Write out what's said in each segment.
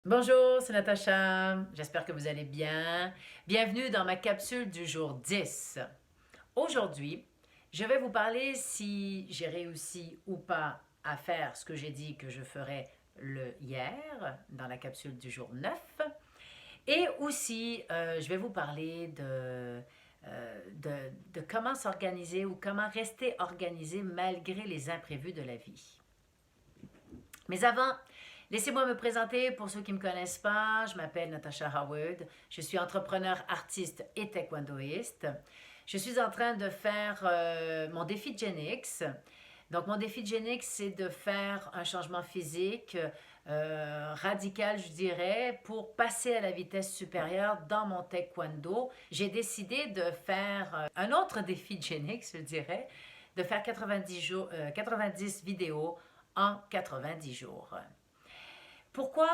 Bonjour, c'est Natacha. J'espère que vous allez bien. Bienvenue dans ma capsule du jour 10. Aujourd'hui, je vais vous parler si j'ai réussi ou pas à faire ce que j'ai dit que je ferais le hier dans la capsule du jour 9. Et aussi, je vais vous parler de comment s'organiser ou comment rester organisé malgré les imprévus de la vie. Mais avant, laissez-moi me présenter pour ceux qui ne me connaissent pas. Je m'appelle Natasha Howard. Je suis entrepreneur, artiste et taekwondoïste. Je suis en train de faire mon défi Gen X. Donc, mon défi Gen X, c'est de faire un changement physique radical, je dirais, pour passer à la vitesse supérieure dans mon taekwondo. J'ai décidé de faire un autre défi Gen X, je dirais, de faire 90 vidéos en 90 jours. Pourquoi?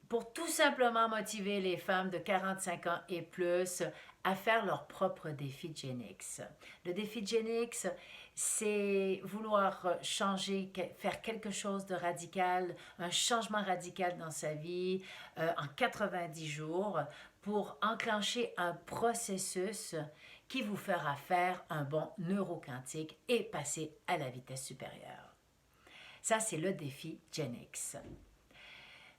Pour tout simplement motiver les femmes de 45 ans et plus à faire leur propre défi Gen X. Le défi Gen X, c'est vouloir changer, faire quelque chose de radical, un changement radical dans sa vie en 90 jours pour enclencher un processus qui vous fera faire un bond neuroquantique et passer à la vitesse supérieure. Ça, c'est le défi Gen X.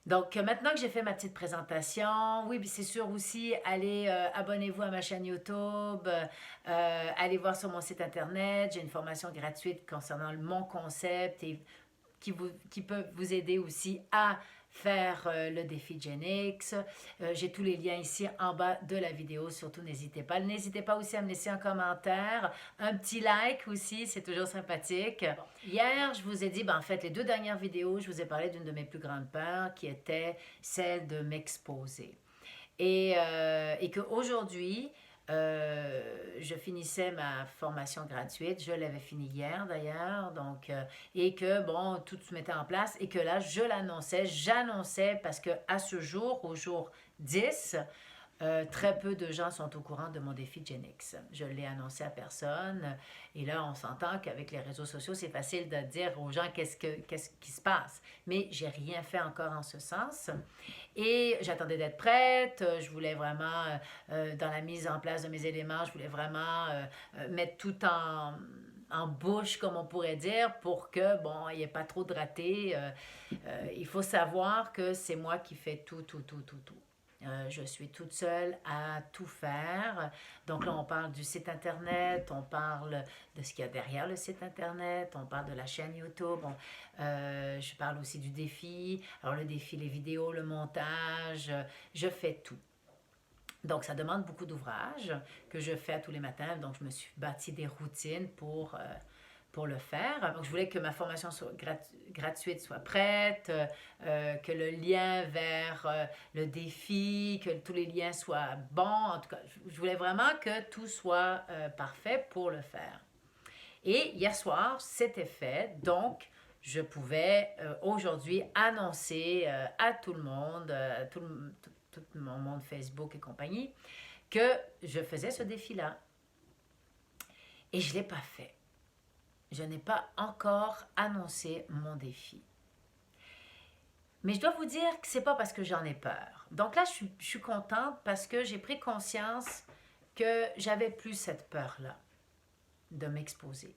Donc, maintenant que j'ai fait ma petite présentation, oui, c'est sûr aussi, allez, abonnez-vous à ma chaîne YouTube, allez voir sur mon site internet, j'ai une formation gratuite concernant mon concept et qui peut vous aider aussi à faire le défi Gen X. J'ai tous les liens ici en bas de la vidéo, surtout n'hésitez pas. N'hésitez pas aussi à me laisser un commentaire, un petit like aussi, c'est toujours sympathique. Bon. Hier, je vous ai dit, en fait, les deux dernières vidéos, je vous ai parlé d'une de mes plus grandes peurs qui était celle de m'exposer. Et qu'aujourd'hui, je finissais ma formation gratuite, je l'avais fini hier d'ailleurs, donc, et que bon, tout se mettait en place et que là, j'annonçais parce que à ce jour, au jour 10, très peu de gens sont au courant de mon défi Gen X. Je l'ai annoncé à personne. Et là, on s'entend qu'avec les réseaux sociaux, c'est facile de dire aux gens qu'est-ce qui se passe. Mais j'ai rien fait encore en ce sens. Et j'attendais d'être prête. Je voulais vraiment, dans la mise en place de mes éléments, je voulais vraiment mettre tout en bouche, comme on pourrait dire, pour que, bon, il n'y ait pas trop de ratés. Il faut savoir que c'est moi qui fais tout, tout, tout, tout, tout. Je suis toute seule à tout faire. Donc là, on parle du site Internet, on parle de ce qu'il y a derrière le site Internet, on parle de la chaîne YouTube, je parle aussi du défi. Alors le défi, les vidéos, le montage, je fais tout. Donc, ça demande beaucoup d'ouvrages que je fais tous les matins. Donc, je me suis bâti des routines pour le faire. Donc, je voulais que ma formation soit gratuite soit prête, que le lien vers le défi, que tous les liens soient bons. En tout cas, je voulais vraiment que tout soit parfait pour le faire. Et hier soir, c'était fait. Donc, je pouvais aujourd'hui annoncer à tout le monde, tout mon monde Facebook et compagnie, que je faisais ce défi-là. Et je ne l'ai pas fait. Je n'ai pas encore annoncé mon défi. Mais je dois vous dire que ce n'est pas parce que j'en ai peur. Donc là, je suis contente parce que j'ai pris conscience que j'avais plus cette peur-là de m'exposer.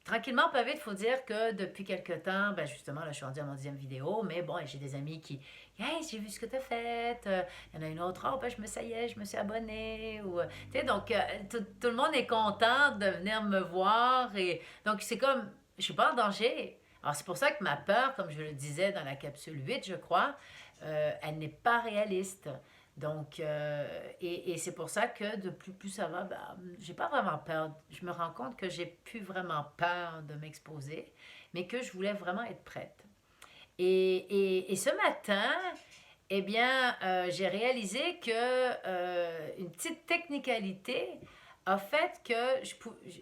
Tranquillement, pas vite, il faut dire que depuis quelques temps, justement, là, je suis rendue à mon 10e vidéo, mais bon, j'ai des amis qui, hey, j'ai vu ce que tu as fait. Il y en a une autre, oh, ça y est, je me suis abonnée. Ou, donc, tout le monde est content de venir me voir. Et donc, c'est comme, je suis pas en danger. Alors, c'est pour ça que ma peur, comme je le disais dans la capsule 8, je crois, elle n'est pas réaliste. Donc, et c'est pour ça que de plus ça va, j'ai pas vraiment peur. Je me rends compte que j'ai plus vraiment peur de m'exposer, mais que je voulais vraiment être prête. Et ce matin, eh bien, j'ai réalisé que une petite technicalité a fait que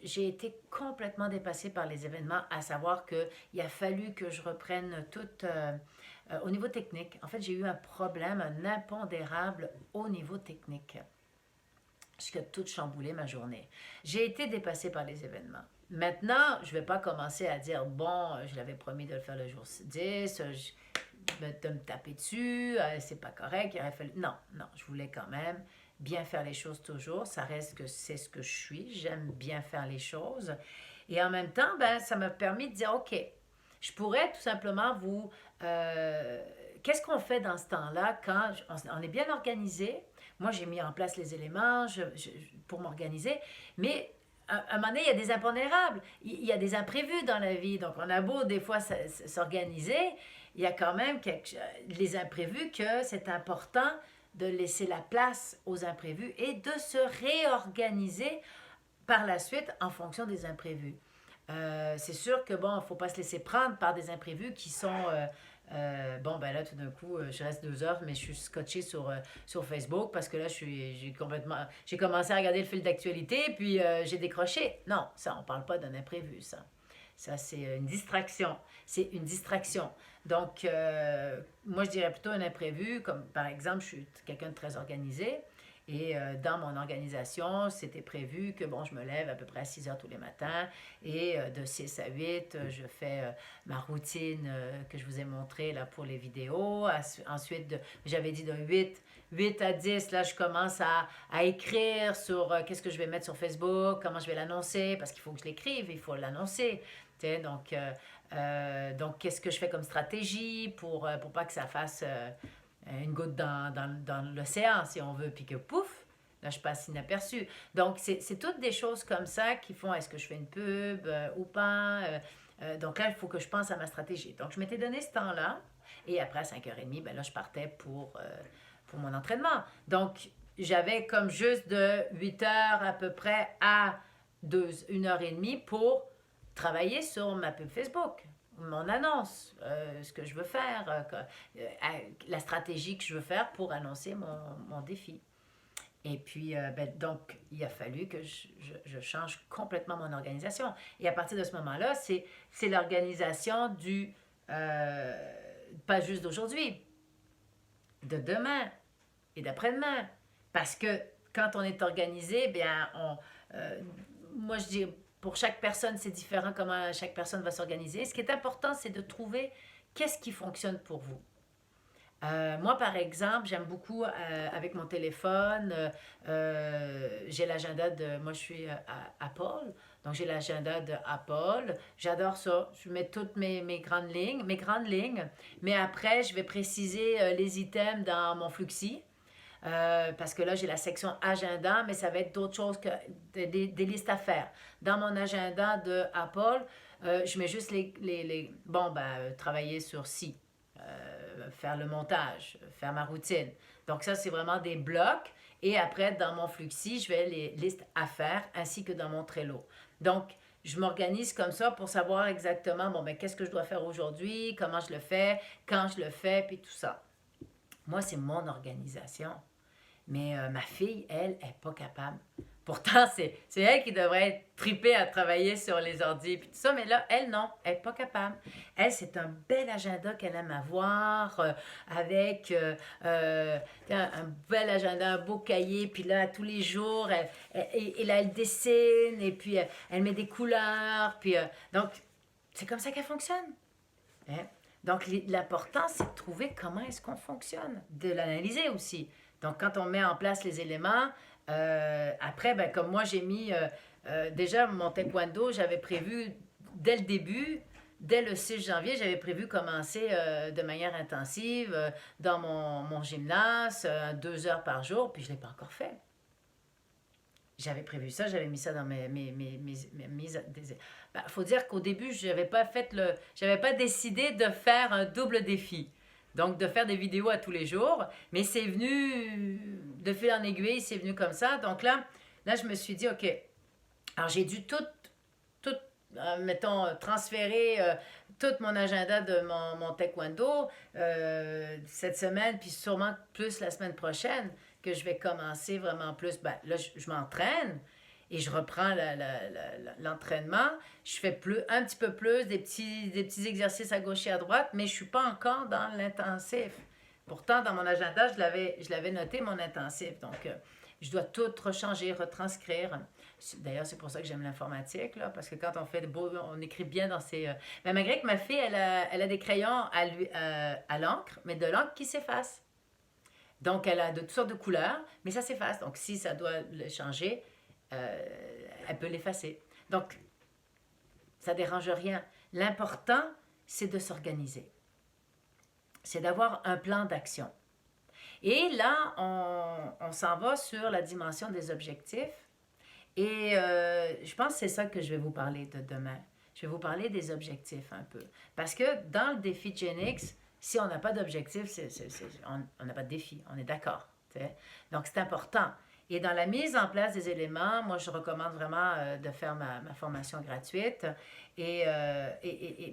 j'ai été complètement dépassée par les événements, à savoir qu'il a fallu que je reprenne tout au niveau technique. En fait, j'ai eu un problème, un impondérable au niveau technique, ce qui a tout chamboulé ma journée. J'ai été dépassée par les événements. Maintenant, je ne vais pas commencer à dire, bon, je l'avais promis de le faire le jour 10, de me taper dessus, c'est pas correct, il aurait fallu... Non, non, je voulais quand même bien faire les choses toujours. Ça reste que c'est ce que je suis. J'aime bien faire les choses. Et en même temps, ben, ça m'a permis de dire, OK, je pourrais tout simplement vous... qu'est-ce qu'on fait dans ce temps-là quand on est bien organisé? Moi, j'ai mis en place les éléments pour m'organiser, mais à un moment donné, il y a des impondérables, il y a des imprévus dans la vie. Donc, on a beau des fois s'organiser, il y a quand même les imprévus que c'est important de laisser la place aux imprévus et de se réorganiser par la suite en fonction des imprévus. C'est sûr que bon, il ne faut pas se laisser prendre par des imprévus qui sont bon, ben là, tout d'un coup, je reste 2 heures, mais je suis scotché sur Facebook parce que là, j'ai commencé à regarder le fil d'actualité, puis j'ai décroché. Non, ça, on ne parle pas d'un imprévu, ça. Ça, c'est une distraction. C'est une distraction. Donc, moi, je dirais plutôt un imprévu, comme par exemple, je suis quelqu'un de très organisé. Et dans mon organisation, c'était prévu que bon, je me lève à peu près à 6 heures tous les matins et de 6 à 8, je fais ma routine que je vous ai montrée là, pour les vidéos. Ensuite, j'avais dit de 8 à 10, là, je commence à écrire sur qu'est-ce que je vais mettre sur Facebook, comment je vais l'annoncer, parce qu'il faut que je l'écrive, il faut l'annoncer. Donc, qu'est-ce que je fais comme stratégie pour pas que ça fasse une goutte dans l'océan, si on veut, puis que pouf, là, je passe inaperçu. Donc, c'est toutes des choses comme ça qui font, est-ce que je fais une pub ou pas? Donc là, il faut que je pense à ma stratégie. Donc, je m'étais donné ce temps-là, et après, à 5h30, ben là, je partais pour mon entraînement. Donc, j'avais comme juste de 8 heures à peu près à 1h30 pour travailler sur ma pub Facebook, mon annonce, ce que je veux faire, la stratégie que je veux faire pour annoncer mon défi. Et puis, ben, donc, il a fallu que je change complètement mon organisation. Et à partir de ce moment-là, c'est l'organisation pas juste d'aujourd'hui, de demain et d'après-demain. Parce que quand on est organisé, bien, moi je dis, pour chaque personne, c'est différent comment chaque personne va s'organiser. Ce qui est important, c'est de trouver qu'est-ce qui fonctionne pour vous. Moi, par exemple, j'aime beaucoup avec mon téléphone, j'ai l'agenda moi je suis à Apple, donc j'ai l'agenda de Apple, j'adore ça, je mets toutes mes grandes lignes, mais après, je vais préciser les items dans mon Fluxy. Parce que là, j'ai la section agenda, mais ça va être d'autres choses que des listes à faire. Dans mon agenda de Apple, je mets juste bon, ben, travailler sur ci, faire le montage, faire ma routine. Donc ça, c'est vraiment des blocs. Et après, dans mon Fluxy, je vais les listes à faire, ainsi que dans mon Trello. Donc, je m'organise comme ça pour savoir exactement, bon, ben, qu'est-ce que je dois faire aujourd'hui, comment je le fais, quand je le fais, puis tout ça. Moi, c'est mon organisation. Mais ma fille, elle, n'est pas capable. Pourtant, c'est elle qui devrait être tripée à travailler sur les ordi et tout ça, mais là, elle, non, elle n'est pas capable. Elle, c'est un bel agenda qu'elle aime avoir, avec un bel agenda, un beau cahier, puis là, tous les jours, et là, elle dessine, et puis elle met des couleurs, puis donc, c'est comme ça qu'elle fonctionne. Hein? Donc, l'important, c'est de trouver comment est-ce qu'on fonctionne, de l'analyser aussi. Donc, quand on met en place les éléments, après, ben, comme moi, j'ai mis déjà mon taekwondo, j'avais prévu dès le début, dès le 6 janvier, j'avais prévu commencer de manière intensive dans mon gymnase, 2 heures par jour, puis je ne l'ai pas encore fait. J'avais prévu ça, j'avais mis ça dans mes mises. Ben, faut dire qu'au début, j'avais pas décidé de faire un double défi. Donc, de faire des vidéos à tous les jours. Mais c'est venu de fil en aiguille, c'est venu comme ça. Donc là, je me suis dit, OK. Alors, j'ai dû tout mettons, transférer tout mon agenda de mon taekwondo cette semaine, puis sûrement plus la semaine prochaine, que je vais commencer vraiment plus. Ben, là, je m'entraîne. Et je reprends l'entraînement. Je fais un petit peu plus, des petits exercices à gauche et à droite, mais je ne suis pas encore dans l'intensif. Pourtant, dans mon agenda, je l'avais noté, mon intensif. Donc, je dois tout rechanger, retranscrire. D'ailleurs, c'est pour ça que j'aime l'informatique, là, parce que quand on fait on écrit bien dans ses... Mais malgré que ma fille, elle a des crayons à l'encre, mais de l'encre qui s'efface. Donc, elle a de toutes sortes de couleurs, mais ça s'efface. Donc, si ça doit le changer, elle peut l'effacer. Donc, ça ne dérange rien. L'important, c'est de s'organiser. C'est d'avoir un plan d'action. Et là, on s'en va sur la dimension des objectifs. Et je pense que c'est ça que je vais vous parler de demain. Je vais vous parler des objectifs un peu. Parce que dans le défi Genix, si on n'a pas d'objectif, on n'a pas de défi, on est d'accord. Donc, c'est important. Et dans la mise en place des éléments, moi, je recommande vraiment de faire ma formation gratuite et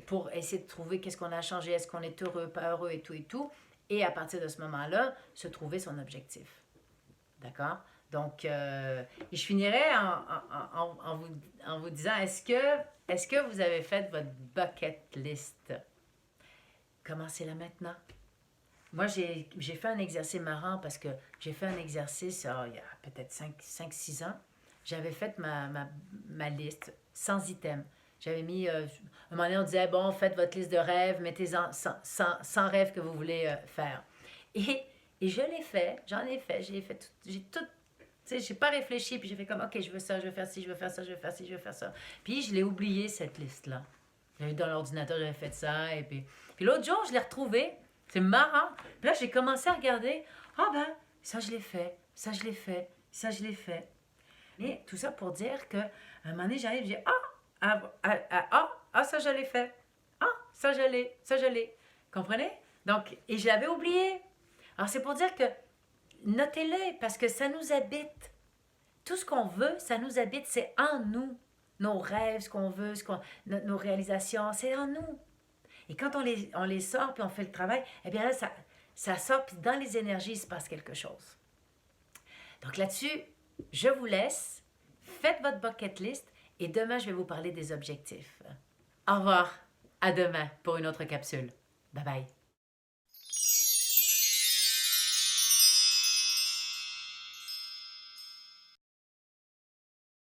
pour essayer de trouver qu'est-ce qu'on a changé, est-ce qu'on est heureux, pas heureux et tout et tout. Et à partir de ce moment-là, se trouver son objectif. D'accord? Donc, et je finirai en vous disant, est-ce que vous avez fait votre bucket list? Commencez-la maintenant. Moi, j'ai fait un exercice marrant parce que j'ai fait un exercice il y a peut-être 5-6 ans. J'avais fait ma liste sans item. J'avais mis, un moment donné, on disait, bon, faites votre liste de rêves, mettez-en 100 rêves que vous voulez faire. Et je l'ai fait, j'en ai fait, j'ai tout, tu sais, j'ai pas réfléchi, puis j'ai fait comme, ok, je veux ça, je veux faire ci, je veux faire ça, je veux faire ci, je veux faire ça. Puis je l'ai oublié, cette liste-là. J'avais dans l'ordinateur, j'avais fait ça, et puis l'autre jour, je l'ai retrouvé, c'est marrant. Puis là, j'ai commencé à regarder, ah ben, ça je l'ai fait, ça je l'ai fait, ça je l'ai fait. Et tout ça pour dire que, à un moment donné, j'arrive, je dis, ça je l'ai fait, ça je l'ai. Comprenez? Donc, et je l'avais oublié. Alors, c'est pour dire que notez-le parce que ça nous habite. Tout ce qu'on veut, ça nous habite, c'est en nous. Nos rêves, ce qu'on veut, nos réalisations, c'est en nous. Et quand on les sort puis on fait le travail, eh bien là, ça sort puis dans les énergies, il se passe quelque chose. Donc là-dessus, je vous laisse. Faites votre bucket list et demain, je vais vous parler des objectifs. Au revoir. À demain pour une autre capsule. Bye bye.